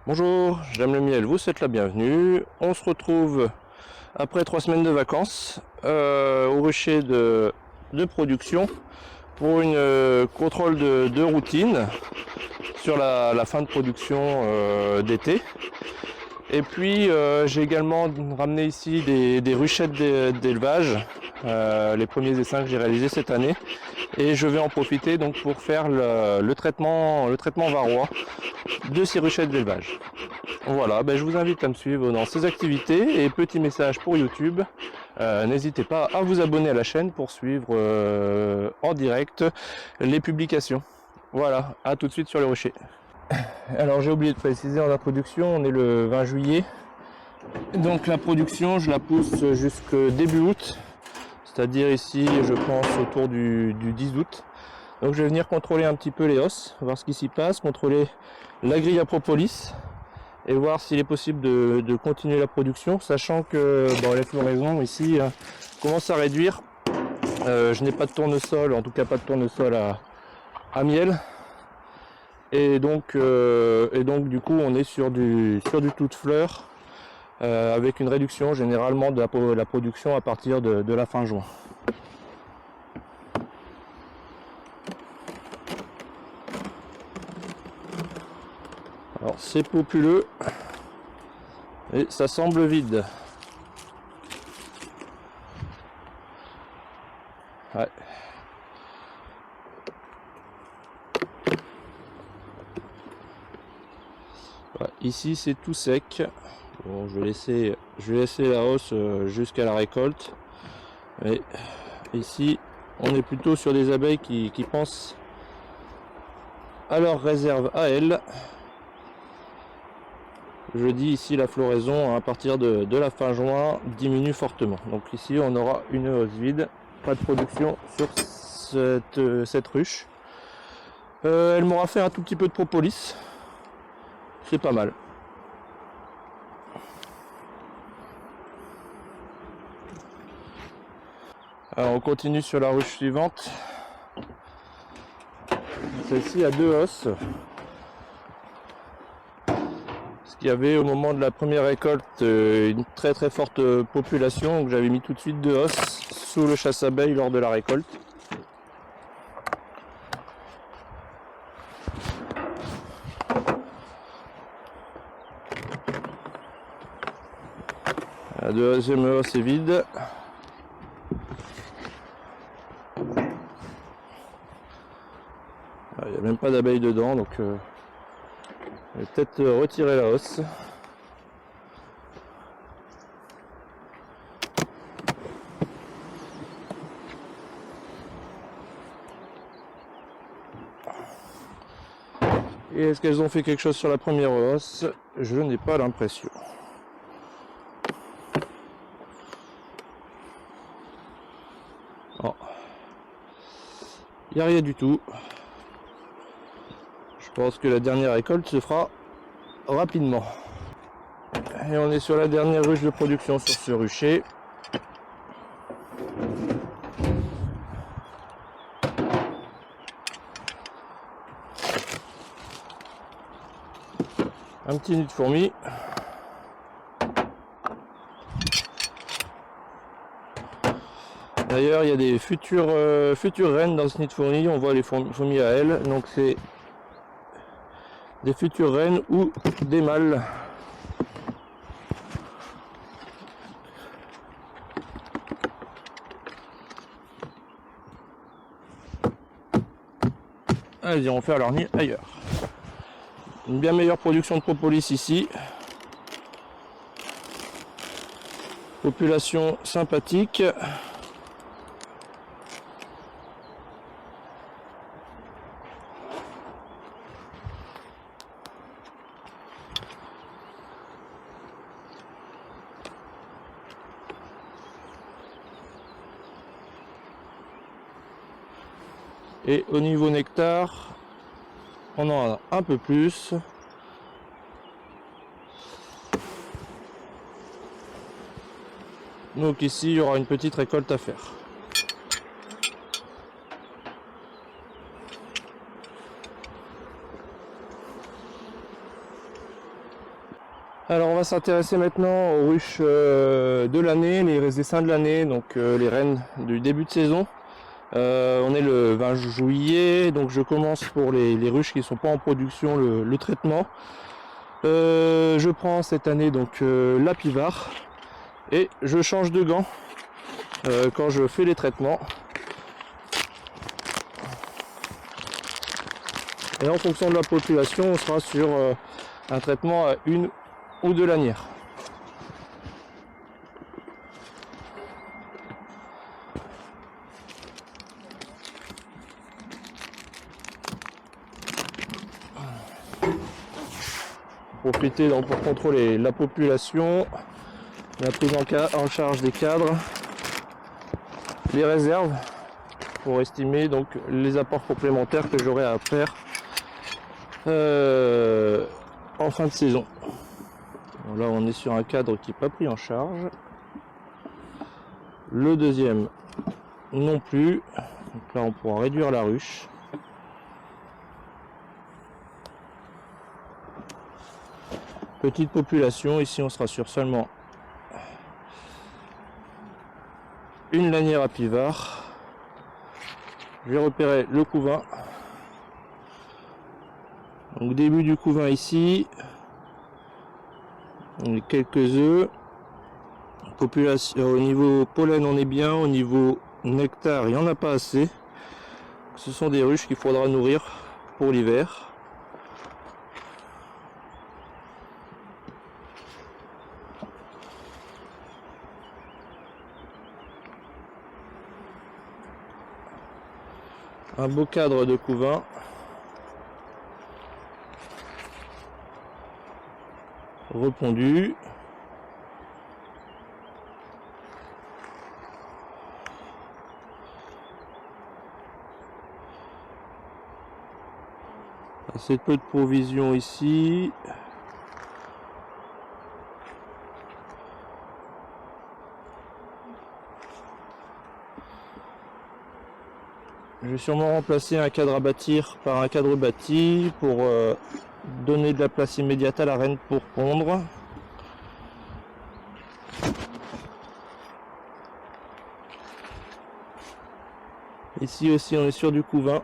Bonjour, j'aime le miel, vous êtes la bienvenue. On se retrouve après 3 semaines de vacances au rucher de production pour une contrôle de routine sur la fin de production d'été. Et puis j'ai également ramené ici des ruchettes d'élevage, les premiers essaims que j'ai réalisés cette année. Et je vais en profiter donc pour faire le traitement varroa de ces ruchettes d'élevage. Voilà, je vous invite à me suivre dans ces activités et petit message pour YouTube. N'hésitez pas à vous abonner à la chaîne pour suivre en direct les publications. Voilà, à tout de suite sur le rucher. Alors j'ai oublié de préciser en introduction, on est le 20 juillet. Donc la production, je la pousse jusqu'au début août, c'est-à-dire ici, je pense, autour du 10 août. Donc je vais venir contrôler un petit peu les os, voir ce qui s'y passe, contrôler la grille à propolis et voir s'il est possible de continuer la production, sachant que les floraisons ici commencent à réduire. Je n'ai pas de tournesol, en tout cas pas de tournesol à miel. Et donc du coup on est sur du tout de fleurs, avec une réduction généralement de la production à partir de la fin juin. Alors c'est populeux et ça semble vide. Ouais. Ouais, ici c'est tout sec. Bon, je vais laisser la hausse jusqu'à la récolte. Et ici on est plutôt sur des abeilles qui pensent à leur réserve à elles. Je dis ici la floraison à partir de la fin juin diminue fortement. Donc ici on aura une hausse vide, pas de production sur cette ruche. Elle m'aura fait un tout petit peu de propolis, c'est pas mal. Alors on continue sur la ruche suivante. Celle-ci a 2 os. Parce qu'il y avait au moment de la première récolte une très forte population, donc j'avais mis tout de suite 2 os sous le chasse-abeille lors de la récolte. La deuxième os est vide. Il n'y a même pas d'abeilles dedans, donc je vais peut-être retirer la hausse. Et est-ce qu'elles ont fait quelque chose sur la première hausse? Je n'ai pas l'impression. Il n'y a rien du tout. Je pense que la dernière récolte se fera rapidement. Et on est sur la dernière ruche de production sur ce rucher. Un petit nid de fourmis. D'ailleurs, il y a des futures reines dans ce nid de fourmis. On voit les fourmis à elles. Donc c'est des futures reines ou des mâles. Elles iront faire leur nid ailleurs. Une bien meilleure production de propolis ici. Population sympathique. Et au niveau nectar, on en a un peu plus. Donc ici, il y aura une petite récolte à faire. Alors on va s'intéresser maintenant aux ruches de l'année, les essaims de l'année, donc les rennes du début de saison. On est le 20 juillet, donc je commence pour les ruches qui ne sont pas en production le traitement. Je prends cette année donc l'Apivar et je change de gants quand je fais les traitements. Et en fonction de la population, on sera sur un traitement à 1 ou 2 lanières. Profiter donc pour contrôler la population, la prise en charge des cadres, les réserves pour estimer donc les apports complémentaires que j'aurai à faire en fin de saison. Donc là on est sur un cadre qui n'est pas pris en charge, le deuxième non plus, donc là on pourra réduire la ruche. Petite population, ici on sera sur seulement une lanière Apivar. Je vais repérer le couvain. Donc début du couvain ici. On a quelques œufs. Population, au niveau pollen on est bien, au niveau nectar il n'y en a pas assez. Ce sont des ruches qu'il faudra nourrir pour l'hiver. Un beau cadre de couvain. Repondu. Assez peu de provisions ici. Je vais sûrement remplacer un cadre à bâtir par un cadre bâti pour donner de la place immédiate à la reine pour pondre. Ici aussi on est sur du couvain.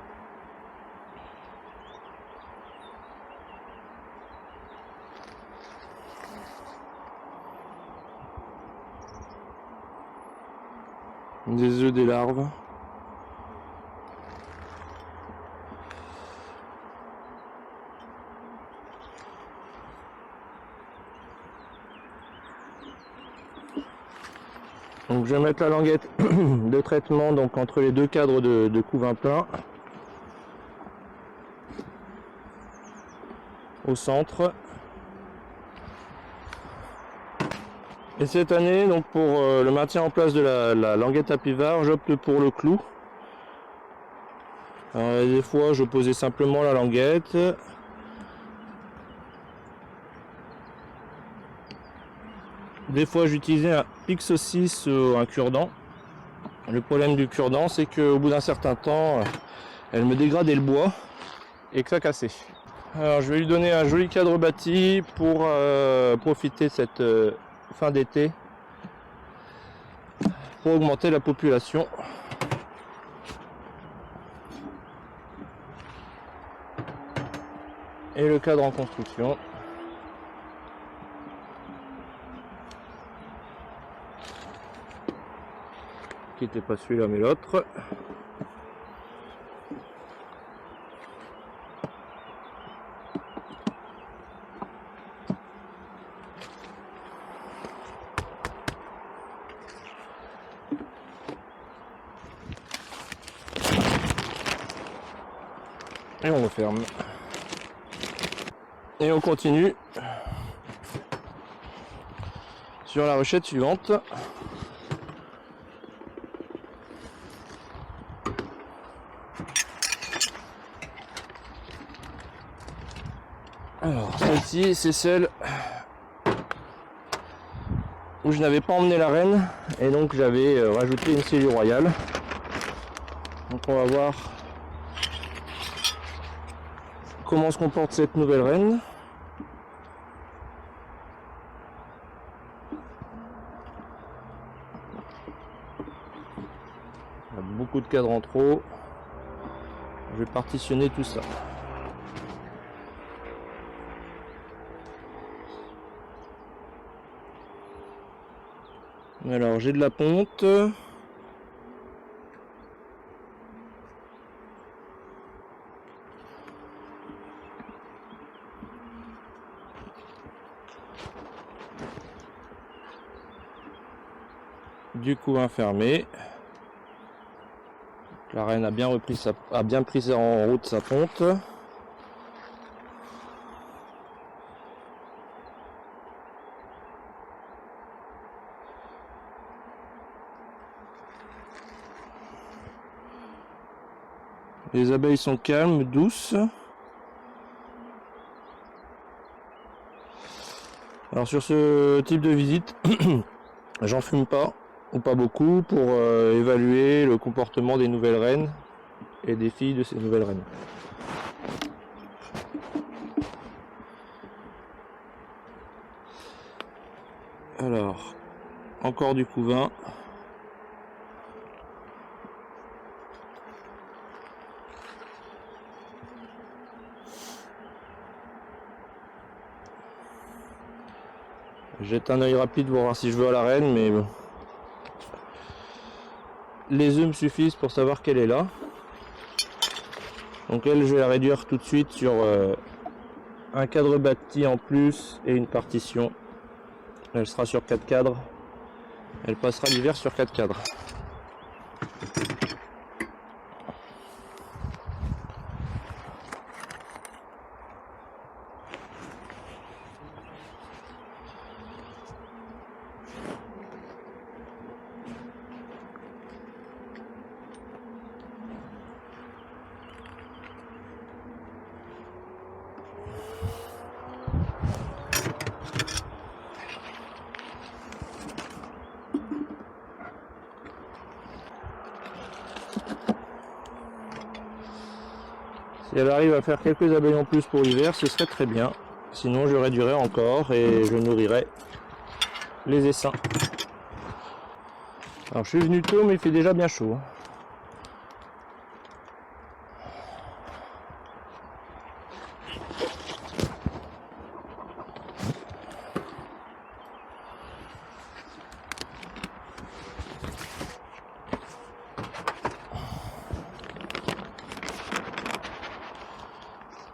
Des œufs, des larves. Donc je vais mettre la languette de traitement donc entre les deux cadres de couvain plein. Au centre. Et cette année, donc pour le maintien en place de la languette Apivar, j'opte pour le clou. Alors, des fois je posais simplement la languette. Des fois j'utilisais un X6 ou un cure-dent. Le problème du cure-dent c'est qu'au bout d'un certain temps elle me dégradait le bois et que ça cassait. Alors je vais lui donner un joli cadre bâti pour profiter de cette fin d'été pour augmenter la population. Et le cadre en construction. Qui n'était pas celui-là mais l'autre. Et on referme. Et on continue sur la ruchette suivante. Alors celle-ci c'est celle où je n'avais pas emmené la reine et donc j'avais rajouté une cellule royale. Donc on va voir comment se comporte cette nouvelle reine. de cadre en trop. Je vais partitionner tout ça. Alors j'ai de la ponte. Du couvain fermé. La reine a bien pris en route sa ponte. Les abeilles sont calmes, douces. Alors sur ce type de visite, j'en fume pas, ou pas beaucoup, pour évaluer le comportement des nouvelles reines et des filles de ces nouvelles reines. Alors, encore du couvain. Jette un œil rapide pour voir si je veux à la reine, mais bon. Les œufs me suffisent pour savoir qu'elle est là. Donc elle, je vais la réduire tout de suite sur un cadre bâti en plus et une partition. Elle sera sur 4 cadres. Elle passera l'hiver sur 4 cadres. Si elle arrive à faire quelques abeilles en plus pour l'hiver, ce serait très bien. Sinon, je réduirai encore et je nourrirai les essaims. Alors, je suis venu tôt, mais il fait déjà bien chaud.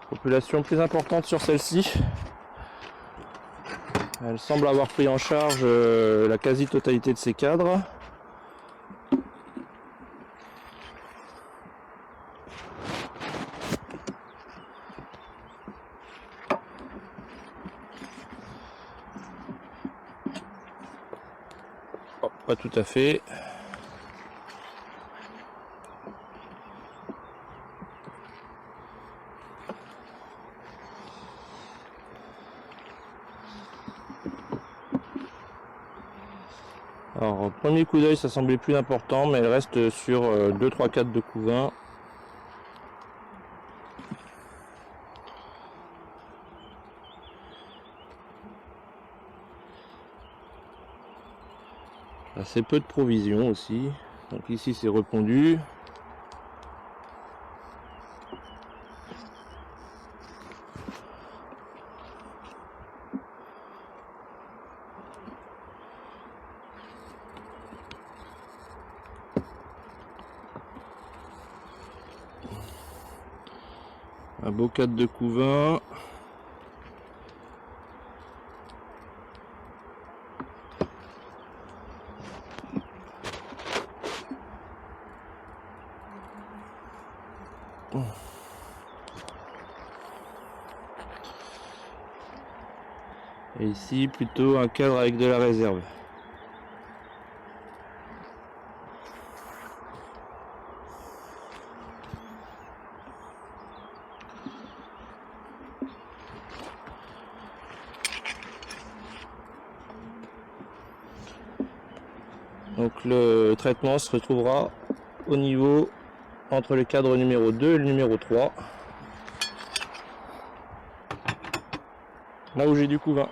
Population plus importante sur celle-ci. Elle semble avoir pris en charge la quasi-totalité de ses cadres. Oh, pas tout à fait. Alors, au premier coup d'œil, ça semblait plus important, mais elle reste sur 2-3 cadres de couvain. Assez peu de provisions aussi. Donc ici, c'est repondu. Un beau cadre de couvain. Et ici, plutôt un cadre avec de la réserve. Donc le traitement se retrouvera au niveau entre le cadre numéro 2 et le numéro 3. Là où j'ai du couvain.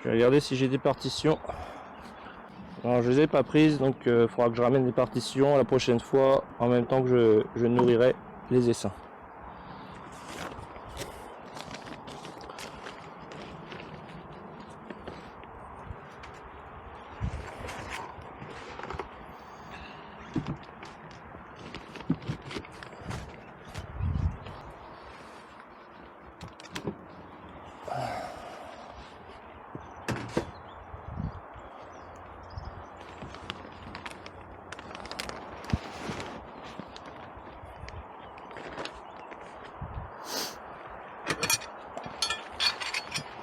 Je vais regarder si j'ai des partitions. Alors, je les ai pas prises, donc il faudra que je ramène des partitions la prochaine fois en même temps que je nourrirai les essaims.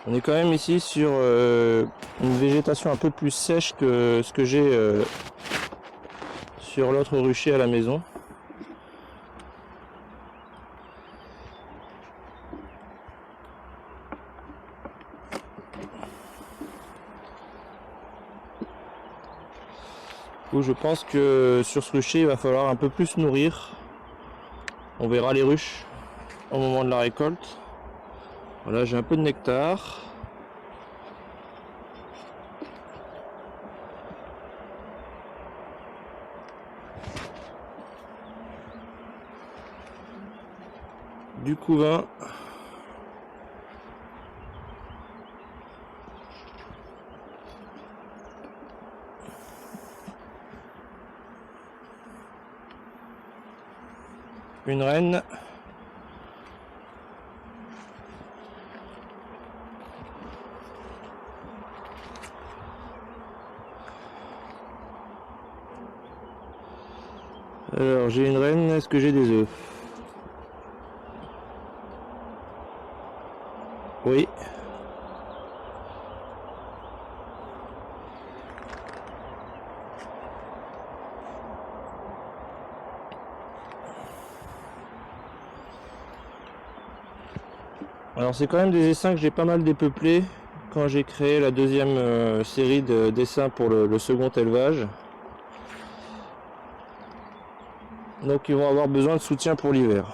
On est quand même ici sur une végétation un peu plus sèche que ce que j'ai sur l'autre rucher à la maison. Du coup, je pense que sur ce rucher il va falloir un peu plus nourrir. On verra les ruches au moment de la récolte. Voilà, j'ai un peu de nectar. Du couvain. Une reine. Alors j'ai une reine, est-ce que j'ai des œufs? Oui. Alors c'est quand même des essaims que j'ai pas mal dépeuplés quand j'ai créé la deuxième série d'essaims pour le second élevage. Donc ils vont avoir besoin de soutien pour l'hiver.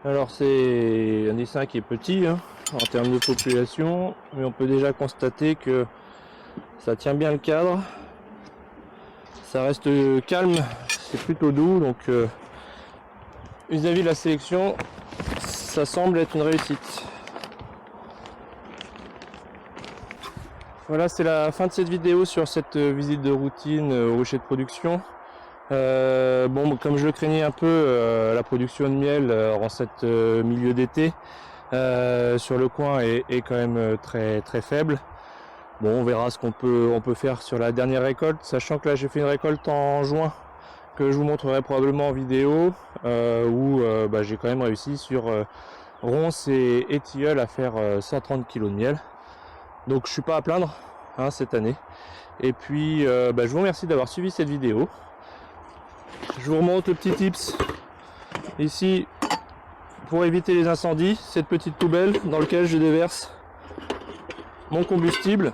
Alors c'est un essaim qui est petit en termes de population, mais on peut déjà constater que ça tient bien le cadre. Ça reste calme, c'est plutôt doux, donc vis-à-vis de la sélection, ça semble être une réussite. Voilà, c'est la fin de cette vidéo sur cette visite de routine au rucher de production. Bon, comme je le craignais un peu, la production de miel en cette milieu d'été sur le coin est quand même très faible. Bon, on verra ce qu'on peut faire sur la dernière récolte, sachant que là j'ai fait une récolte en juin que je vous montrerai probablement en vidéo, où j'ai quand même réussi sur ronces et tilleuls à faire 130 kg de miel. Donc je suis pas à plaindre cette année. Et puis je vous remercie d'avoir suivi cette vidéo. Je vous remonte le petit tips ici pour éviter les incendies, cette petite poubelle dans laquelle je déverse mon combustible.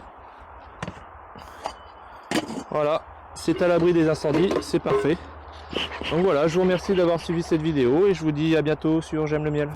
Voilà, c'est à l'abri des incendies, c'est parfait. Donc voilà, je vous remercie d'avoir suivi cette vidéo et je vous dis à bientôt sur J'aime le miel.